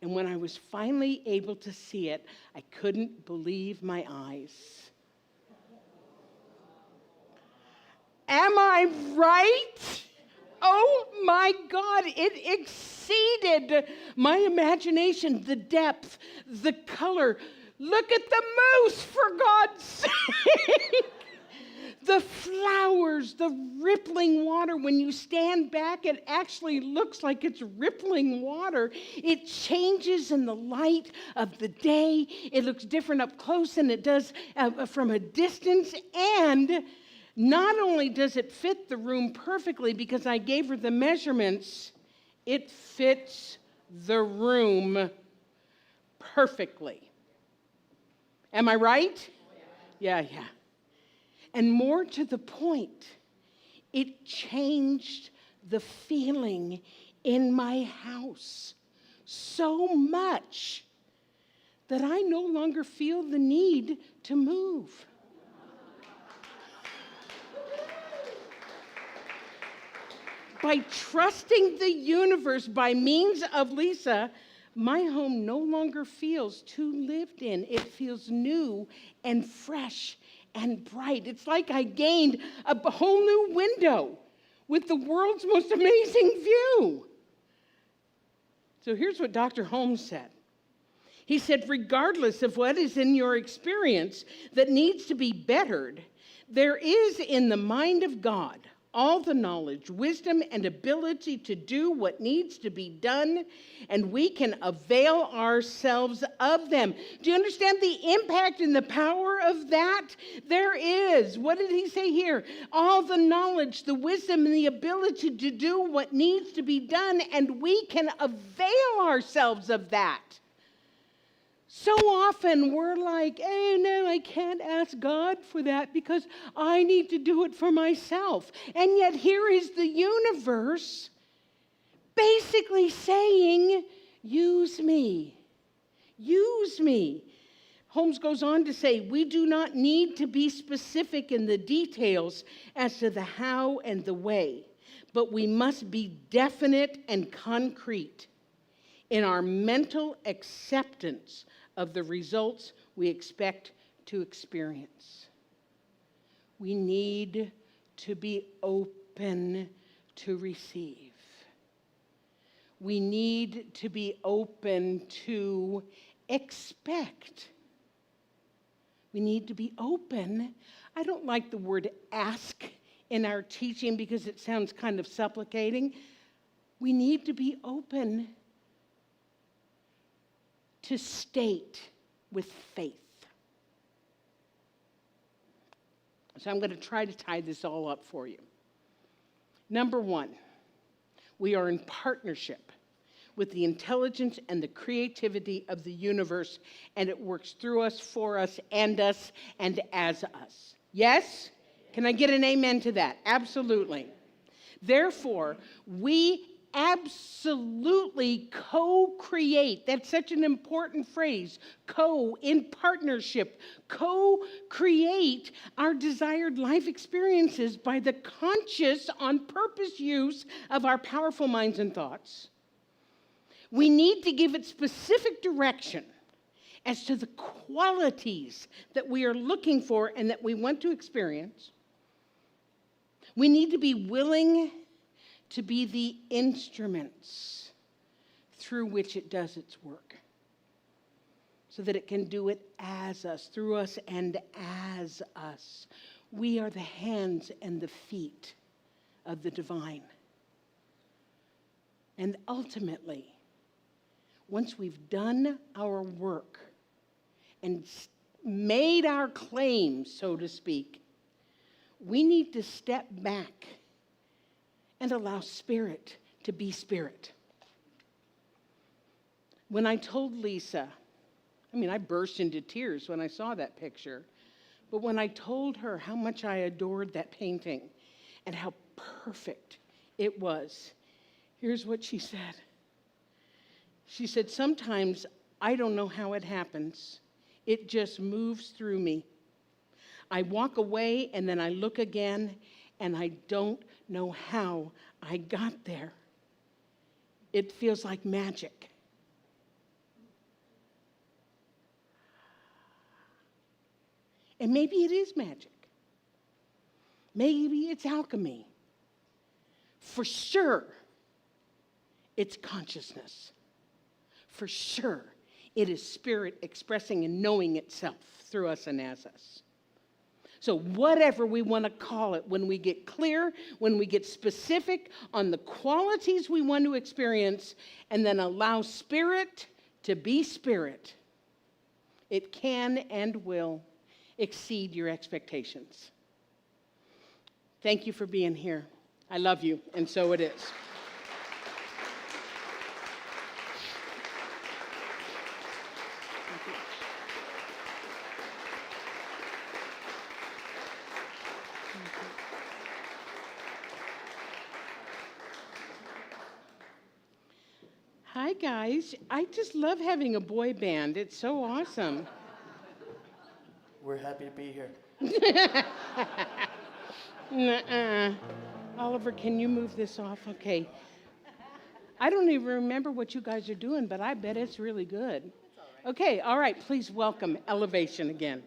[SPEAKER 3] And when I was finally able to see it, I couldn't believe my eyes. Am I right? Oh my God, it exceeded my imagination, the depth, the color. Look at the moose, for God's sake. The flowers, the rippling water. When you stand back, it actually looks like it's rippling water. It changes in the light of the day. It looks different up close than it does from a distance. And not only does it fit the room perfectly because I gave her the measurements, it fits the room perfectly. Am I right? Yeah. And more to the point, it changed the feeling in my house so much that I no longer feel the need to move. By trusting the universe by means of Lisa, my home no longer feels too lived in. It feels new and fresh and bright. It's like I gained a whole new window with the world's most amazing view. So here's what Dr. Holmes said. He said, regardless of what is in your experience that needs to be bettered, there is in the mind of God all the knowledge, wisdom, and ability to do what needs to be done, and we can avail ourselves of them. Do you understand the impact and the power of that? There is, what did he say here? All the knowledge, the wisdom, and the ability to do what needs to be done, and we can avail ourselves of that. So often we're like, hey, no, I can't ask God for that because I need to do it for myself. And yet here is the universe basically saying, use me. Use me. Holmes goes on to say, we do not need to be specific in the details as to the how and the way, but we must be definite and concrete in our mental acceptance of the results we expect to experience. We need to be open to receive. We need to be open to expect. We need to be open. I don't like the word ask in our teaching because it sounds kind of supplicating. We need to be open to state with faith. So I'm going to try to tie this all up for you. Number one, we are in partnership with the intelligence and the creativity of the universe, and it works through us, for us, and as us. Yes? Can I get an amen to that? Absolutely. Therefore, we absolutely co-create. That's such an important phrase. In partnership. Co-create our desired life experiences by the conscious, on purpose use of our powerful minds and thoughts. We need to give it specific direction as to the qualities that we are looking for and that we want to experience. We need to be willing to be the instruments through which it does its work, so that it can do it as us, through us and as us. We are the hands and the feet of the divine. And ultimately, once we've done our work and made our claims, so to speak, we need to step back and allow spirit to be spirit. When I told Lisa, I burst into tears when I saw that picture, but when I told her how much I adored that painting and how perfect it was, here's what she said. She said, sometimes I don't know how it happens. It just moves through me. I walk away and then I look again and I don't know how I got there. It feels like magic. And maybe it is magic. Maybe it's alchemy. For sure, it's consciousness. For sure, it is spirit expressing and knowing itself through us and as us. So whatever we want to call it, when we get clear, when we get specific on the qualities we want to experience, and then allow spirit to be spirit, it can and will exceed your expectations. Thank you for being here. I love you, and so it is. Hi, guys. I just love having a boy band. It's so awesome.
[SPEAKER 2] We're happy to be here.
[SPEAKER 3] Nuh-uh. Oliver, can you move this off? Okay. I don't even remember what you guys are doing, but I bet it's really good. Okay, all right. Please welcome Elevation again.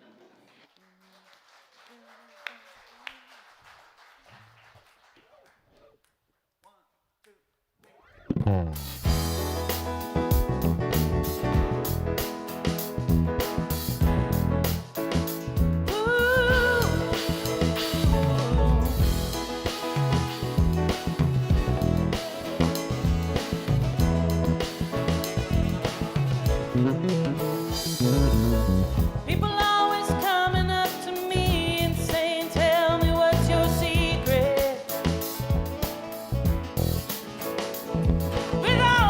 [SPEAKER 2] People always coming up to me and saying, tell me what's your secret. With all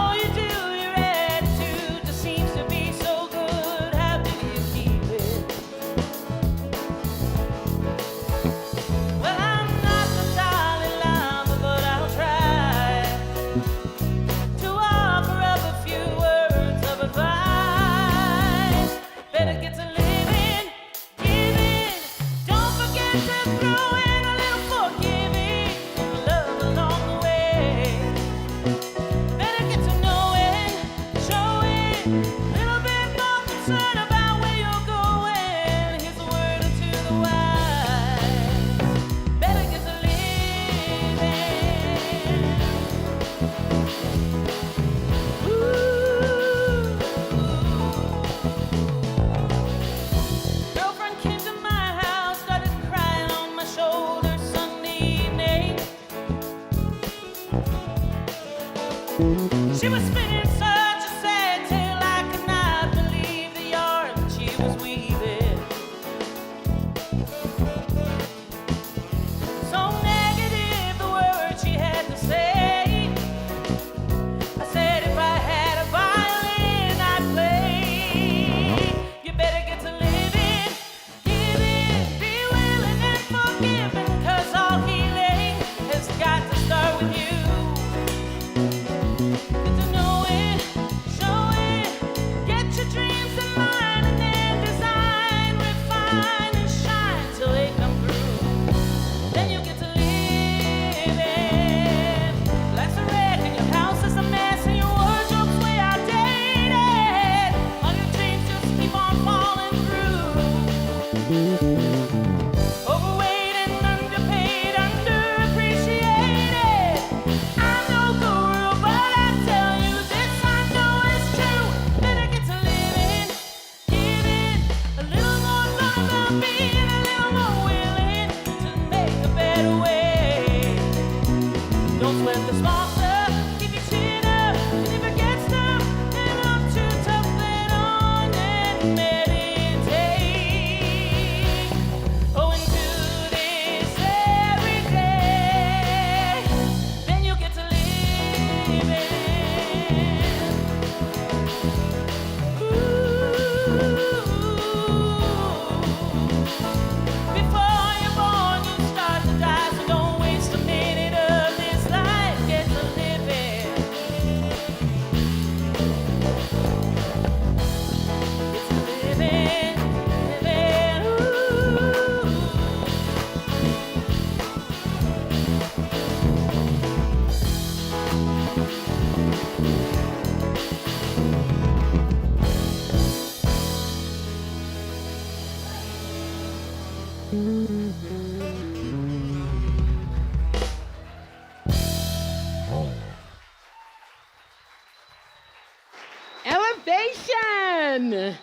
[SPEAKER 3] Station.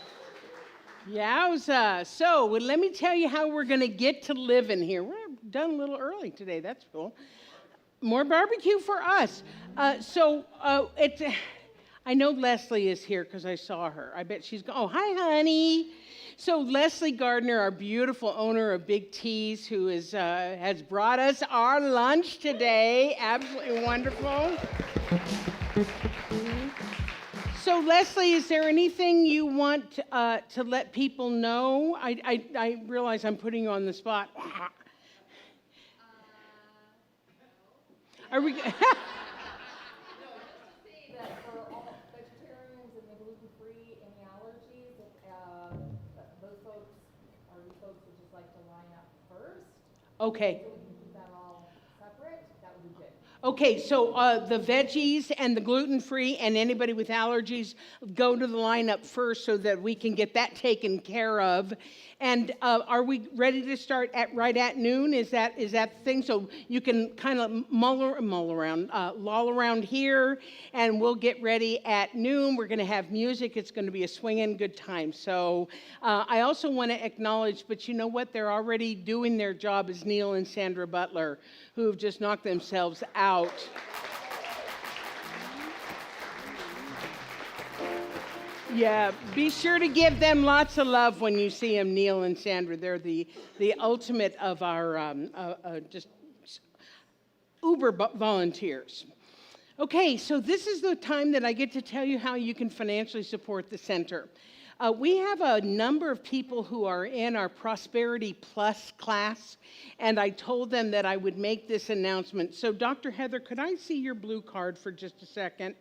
[SPEAKER 3] Yowza. So let me tell you how we're going to get to living here. We're done a little early today. That's cool. More barbecue for us. I know Leslie is here because I saw her. I bet she's oh, hi, honey. So Leslie Gardner, our beautiful owner of Big Ts, who has brought us our lunch today. Absolutely wonderful. So Leslie, is there anything you want to let people know? I realize I'm putting you on the spot. Are we?
[SPEAKER 1] No, just to say that for all vegetarians and the gluten-free and the allergies, those folks would just like to line up first.
[SPEAKER 3] Okay.
[SPEAKER 1] So we can keep that all separate. That would be good.
[SPEAKER 3] Okay, so the veggies and the gluten-free and anybody with allergies go to the lineup first so that we can get that taken care of. And are we ready to start right at noon? Is that the thing? So you can kind of loll around here, and we'll get ready at noon. We're going to have music. It's going to be a swinging good time. So I also want to acknowledge, but you know what? They're already doing their job as Neil and Sandra Butler, who have just knocked themselves out. Yeah, be sure to give them lots of love when you see them, Neil and Sandra. They're the ultimate of our just uber volunteers. Okay, so this is the time that I get to tell you how you can financially support the center. We have a number of people who are in our Prosperity Plus class, and I told them that I would make this announcement. So, Dr. Heather, could I see your blue card for just a second?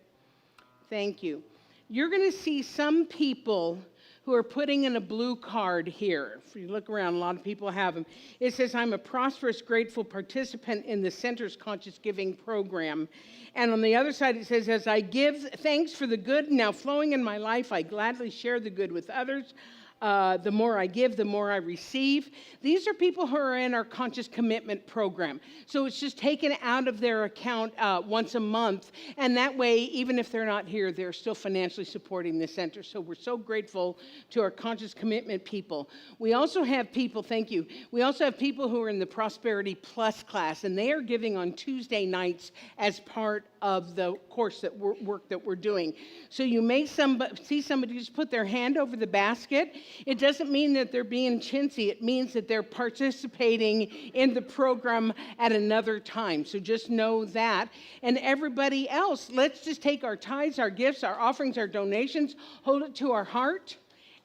[SPEAKER 3] Thank you. You're going to see some people who are putting in a blue card here. If you look around, a lot of people have them. It says, I'm a prosperous, grateful participant in the Center's Conscious Giving program. And on the other side, it says, as I give thanks for the good now flowing in my life, I gladly share the good with others. The more I give, the more I receive. These are people who are in our Conscious Commitment program. So it's just taken out of their account once a month. And that way, even if they're not here, they're still financially supporting the center. So we're so grateful to our Conscious Commitment people. We also have people, thank you, we also have people who are in the Prosperity Plus class, and they are giving on Tuesday nights as part of the course work that we're doing. So you may see somebody just put their hand over the basket. It doesn't mean that they're being chintzy. It means that they're participating in the program at another time. So just know that. And everybody else, let's just take our tithes, our gifts, our offerings, our donations, hold it to our heart,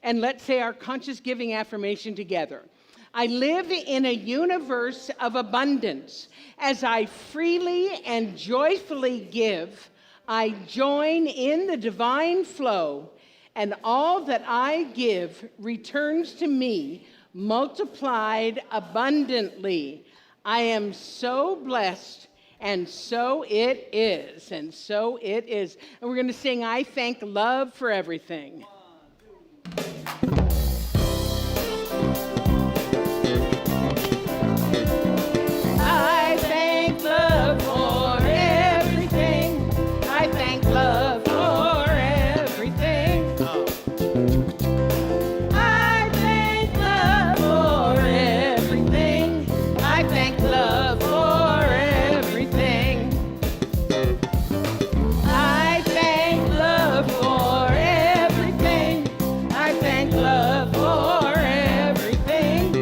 [SPEAKER 3] and let's say our conscious giving affirmation together. I live in a universe of abundance. As I freely and joyfully give, I join in the divine flow, and all that I give returns to me multiplied abundantly. I am so blessed, and so it is, and so it is. And we're going to sing, I Thank Love for Everything. I thank love for everything. I thank love for everything. I thank love for everything. I thank love for everything. I thank love for everything. I thank love for everything.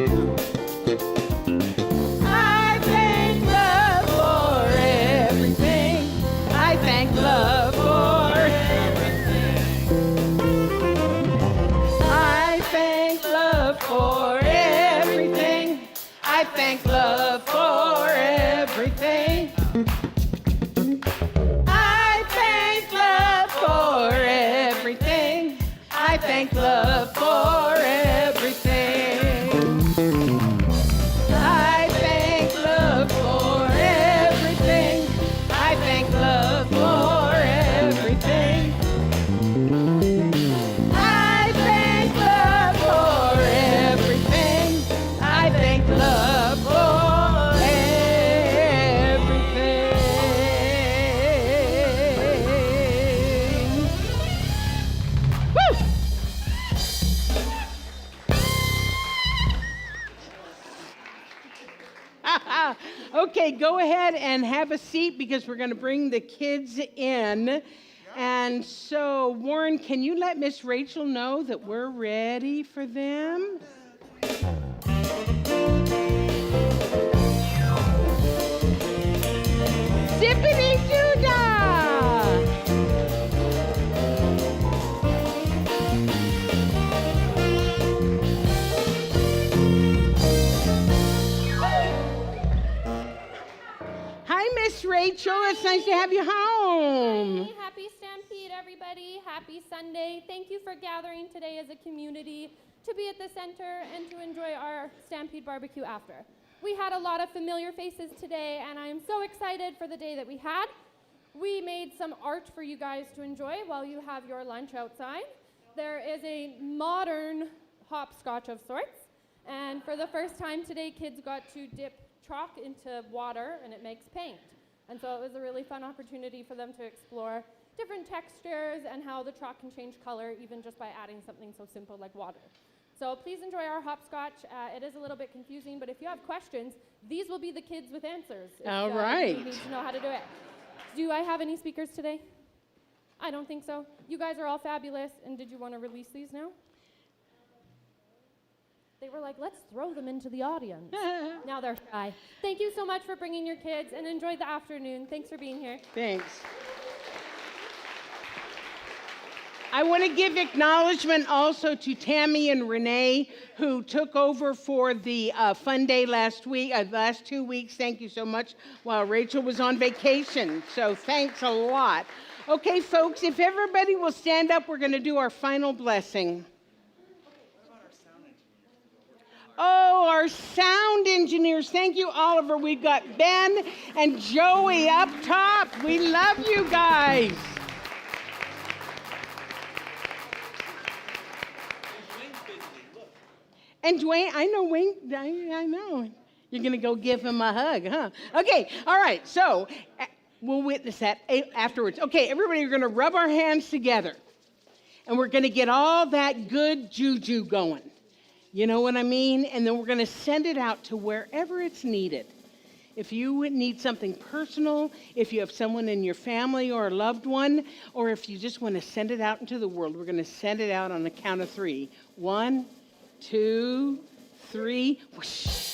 [SPEAKER 3] I thank love for everything. I thank love for everything. I thank love for everything. I thank love for everything. I thank love for everything. I thank love for everything. I thank love for everything. I thank love for everything. I thank love for everything. I thank love for everything. Okay, go ahead and have a seat because we're going to bring the kids in. And so, Warren, can you let Miss Rachel know that we're ready for them? Zippity-doo-dah! Hi, Miss Rachel. It's nice to have you home.
[SPEAKER 4] Hey, happy Stampede, everybody. Happy Sunday. Thank you for gathering today as a community to be at the center and to enjoy our Stampede BBQ after. We had a lot of familiar faces today, and I am so excited for the day that we had. We made some art for you guys to enjoy while you have your lunch outside. There is a modern hopscotch of sorts, and for the first time today, kids got to dip chalk into water and it makes paint. And so it was a really fun opportunity for them to explore different textures and how the chalk can change color even just by adding something so simple like water. So please enjoy our hopscotch. It is a little bit confusing, but if you have questions, these will be the kids with answers.
[SPEAKER 3] All right.
[SPEAKER 4] You need to know how to do it. Do I have any speakers today? I don't think so. You guys are all fabulous, and did you want to release these now? They were like, let's throw them into the audience. Now they're shy. Thank you so much for bringing your kids, and enjoy the afternoon. Thanks for being here.
[SPEAKER 3] Thanks. I want to give acknowledgement also to Tammy and Renee, who took over for the fun day last 2 weeks. Thank you so much while Rachel was on vacation. So thanks a lot. Okay, folks, if everybody will stand up, we're going to do our final blessing. Oh, our sound engineers. Thank you, Oliver. We've got Ben and Joey up top. We love you guys. And Dwayne, I know Wayne, I know. You're going to go give him a hug, huh? Okay, all right. So we'll witness that afterwards. Okay, everybody, we're going to rub our hands together. And we're going to get all that good juju going. You know what I mean? And then we're going to send it out to wherever it's needed. If you need something personal, if you have someone in your family or a loved one, or if you just want to send it out into the world, we're going to send it out on the count of 3. 1, 2, 3. Whoosh.